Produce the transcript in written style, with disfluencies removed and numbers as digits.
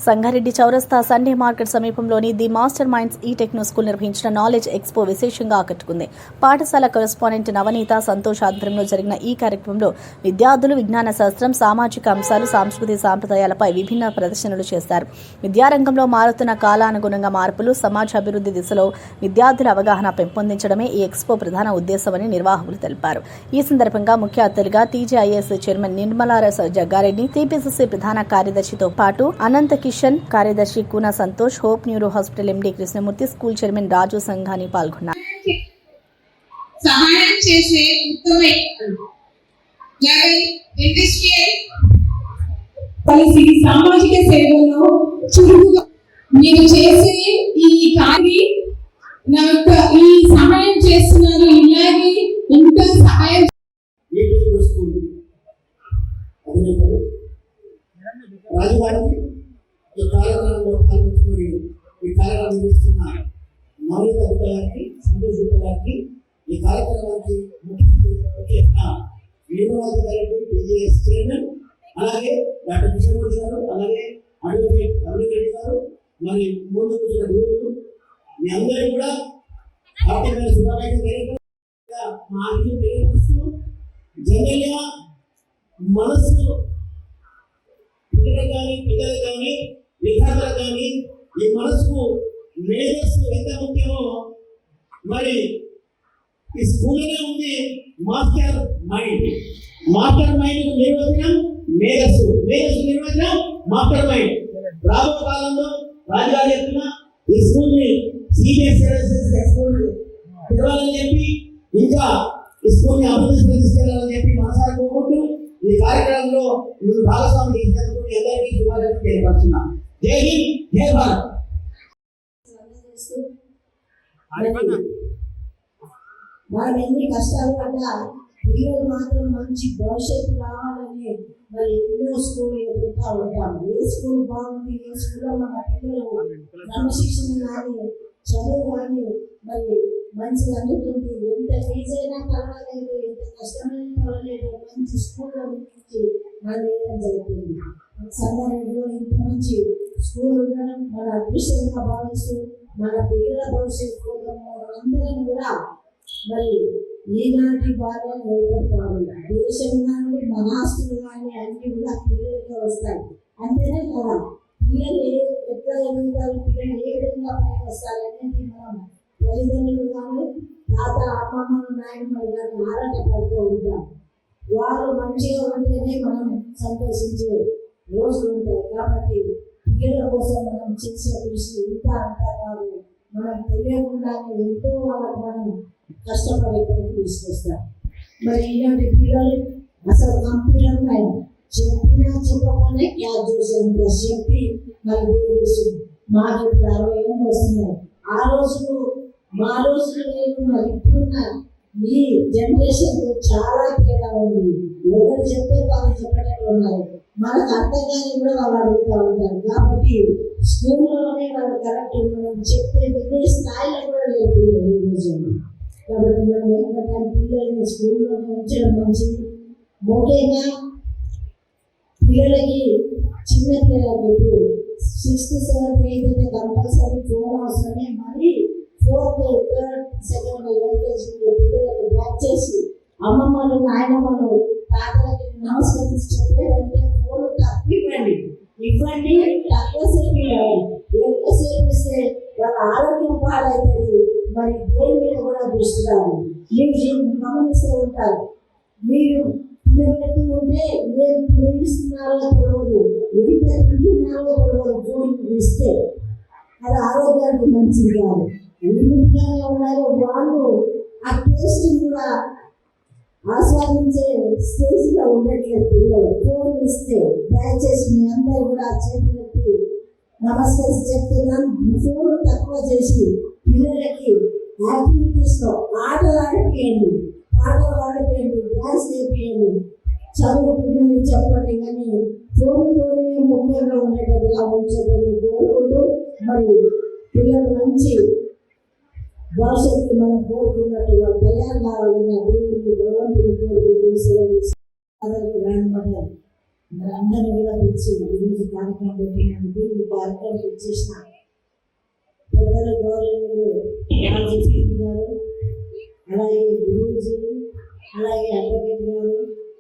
సంగారెడ్డి చౌరస్తా Sunday market సమీపంలోని the master minds ఈ టెక్నో స్కూల్ నిర్వహించిన నాలెడ్జ్ ఎక్స్పో విశేషంగా ఆకట్టుకుంది. పాఠశాల కరెస్పాండెంట్ నవనీత సంతోష్ ఆధ్వర్యంలో జరిగిన ఈ కార్యక్రమంలో విద్యార్థులు విజ్ఞాన శాస్త్రం, సామాజిక అంశాలు, సాంస్కృతిక సాంప్రదాయాలపై విభిన్న ప్రదర్శనలు చేశారు. విద్యారంగంలో మారుతున్న కాలానుగుణంగా మార్పులు, సమాజ అభివృద్ధి దిశలో విద్యార్థుల అవగాహన పెంపొందించడమే ఈ ఎక్స్పో ప్రధాన ఉద్దేశమని నిర్వాహకులు తెలిపారు. ఈ సందర్భంగా ముఖ్య అతిథిగా టీజేఐఎస్ చైర్మన్ నిర్మలారస్ జగ్గారెడ్డి, టీపీసీసీ ప్రధాన కార్యదర్శితో పాటు అనంత కిషన్, కార్యదర్శి Koona Santosh, hope neuro hospital MD Krishnamurthy, school chairman Raju సంఘాని పాల్గొన్నారు. సహాయం చేసే ఉత్తమ సామాజిక సేవలో చురుకుగా మీరు చేసే ఈ కార్యం నాకు ఈ సహాయం చేస్తున్నారు. ఇలాగే ఇంకా సహాయం రాజుగారికి ఈ కార్యక్రమంలో పాల్గొంచుకొని ఈ కార్యక్రమం నిర్వహిస్తున్న నవనీత గుట్ట గారికి, సంతోష్ గుట్ట గారికి, ఈ కార్యక్రమానికి ముఖ్య నిర్మలాజీ గారికి, టీజేఎస్ చైర్మన్, అలాగే డాక్టర్ కృష్ణమూర్తి గారు, అలాగే అడ్వకేట్ అభిరెడ్డి గారు, మరి ముందు వచ్చిన గురువులు, మీ అందరికీ కూడా హార్దికమైన శుభాకాంక్షలు తెలియపరుస్తూ, జనరల్గా మనసు పిల్లలు కానీ, పిల్లలు కానీ, విద్యార్థులు కానీ ఈ మనసుకు మేధస్సు ఎంత ముఖ్యమో మరి ఈ స్కూల్లోనే ఉంది. మాస్టర్ మైండ్, మాస్టర్ మైండ్ నిర్వచనం మేధస్సు, మేధస్సు నిర్వచనం మాస్టర్ మైండ్. రాబో కాలంలో రాజుగారు చెప్తున్న ఈ స్కూల్ని సిబిఎస్ఈ స్కూల్ తెరవాలని చెప్పి, ఇంకా ఈ స్కూల్ని అభివృద్ధి తీసుకెళ్లాలని చెప్పి మనసారా కోరుకుంటూ ఈ కార్యక్రమంలో మీరు భాగస్వామి చేసినందుకు అందరికీ శుభాకాంక్షలు తెలియపరుస్తున్నాను. జై హింద్, జై భారత్. వాళ్ళు ఎన్ని కష్టాలు పడ్డా పిల్లలు మాత్రం మంచి భవిష్యత్తు రావాలని మరి ఎన్నో స్కూల్ ఎదుగుతూ ఉంటాము. ఏ స్కూల్ బాగుంది, ఏ స్కూల్లో మన పిల్లలు క్రమశిక్షణ కానీ, చదువు కానీ మరి మంచిగా అందుతుంది. ఎంత ఈజైనా పర్వాలేదు, ఎంత కష్టమైన పర్వాలేదు, మంచి స్కూల్లో నుంచి మనం వేయడం జరుగుతుంది. సంగారెడ్డిలో ఇంత మంచి స్కూల్ ఉండడం మన అదృష్టంగా భావిస్తూ మన పిల్లల భవిష్యత్తు కోసం అందరం కూడా మరి ఈనాటి బాగా ఏర్పడతాము. దేశం కానీ, మన ఆస్తులు కానీ అన్ని కూడా పిల్లలకే వస్తాయి. అంతేనే కదా, పిల్లలు ఎట్లా ఎదుగుతారు, పిల్లలు ఏ విధంగా పైకి వస్తారు అనేది మనం తల్లిదండ్రులు కానీ, తాత, అమ్మమ్మలు, నాయనమ్మలు కానీ ఆరాటపడుతూ ఉంటాం. వాళ్ళు మంచిగా ఉంటేనే మనం సంతోషించే రోజులు ఉంటాయి. కాబట్టి పిల్లల కోసం మనం చేసే కృషి ఇంత అంతా కాదు, మనం తెలియకుండానే ఎంతో వాళ్ళకు మనం కష్టపడి పైకి తీసుకొస్తాం. మరి ఇలాంటి పిల్లలు అసలు కంప్యూటర్ పైన చెప్పినా చెప్పకుండా క్యాచ్ చేసేంత శక్తి మరి దేవుడు. మాకు ఇప్పుడు 60 ఏళ్ళు వస్తున్నాయి. ఆ రోజులు మా రోజులు లేదు, మరి ఇప్పుడున్న ఈ జనరేషన్ చాలా తేడా ఉంది. ఎవరు చెప్తే వాళ్ళు చెప్పేటట్టు ఉన్నారు. మనకు అర్థంగానే కూడా వాళ్ళు అడుగుతూ ఉంటారు. కాబట్టి స్కూల్లోనే వాళ్ళు కరెక్ట్ మనం చెప్తే వినే స్థాయిలో కూడా లేదు ఈ రోజుల్లో. కాబట్టి మనం ఏంటంటే పిల్లల్ని స్కూల్లోనే ఉంచడం మంచిది. ముఖ్యంగా పిల్లలకి, చిన్న పిల్లలకి ఇప్పుడు 6th, 7th, 8th అయితే కంపల్సరీ ఫోన్ అవసరమే. మరి 4th, 3rd, 2nd ఎల్కేజీ పిల్లలకి బ్యాక్ చేసి అమ్మమ్మలు, నాయనమ్మలు, తాతలకి నమస్కరించి చెప్పేదంటే ఫోన్ తప్పివ్వండి, ఇవ్వండి, తక్కువసేపు ఇవ్వండి. ఎక్కువసేపు ఇస్తే వాళ్ళ ఆరోగ్యం పాడవుతుంది. మరి దేని మీద కూడా దృష్టి రాదు. మీరు గమనిస్తూ ఉంటారు, మీరు తినబెడుతూ ఉంటే ఏం తినిస్తున్నారో తెలియదు, ఎంత తింటున్నారో తెలియదు. ఫోన్ ఇస్తే అది ఆరోగ్యానికి మంచిది కాదు. లిమిట్గానే ఉండాలి. వాళ్ళు ఆ టేస్ట్ కూడా ఆస్వాదించే స్టేజ్లో ఉండట్లేదు పిల్లలు. ఫోన్ ఇస్తే దయచేసి మీ అందరూ కూడా చేతులెత్తి నమస్కరించి చెప్తున్నాను, ఫోన్ తక్కువ చేసి పిల్లలకి యాక్టివిటీస్లో ఆటలు ఆడిపియండి, పాటలు ఆడిపియండి, డ్యాన్స్ వేపియండి, చదువు పిల్లలకి చెప్పండి. కానీ ఫోన్తోనే ముఖ్యంగా ఉండేటట్టుగా ఉంచదని కోరుకుంటూ మరి పిల్లలు మంచి భవిష్యత్తు మనం కోరుకున్నట్టుగా తయారు కావాలని దేవుడికి, భగవంతుని కోరుకుంటూ గ్రాండ్ మదర్ మనందరినీ కూడా పిలిచి ఈరోజు కార్యక్రమం పెట్టినందుకు ఈ కార్యక్రమం ఇచ్చేసిన పెద్దల గౌరవనీయులు రాజేశ్వరి గారు, అలాగే గురూజీలు, అలాగే అడ్వకేట్ గారు,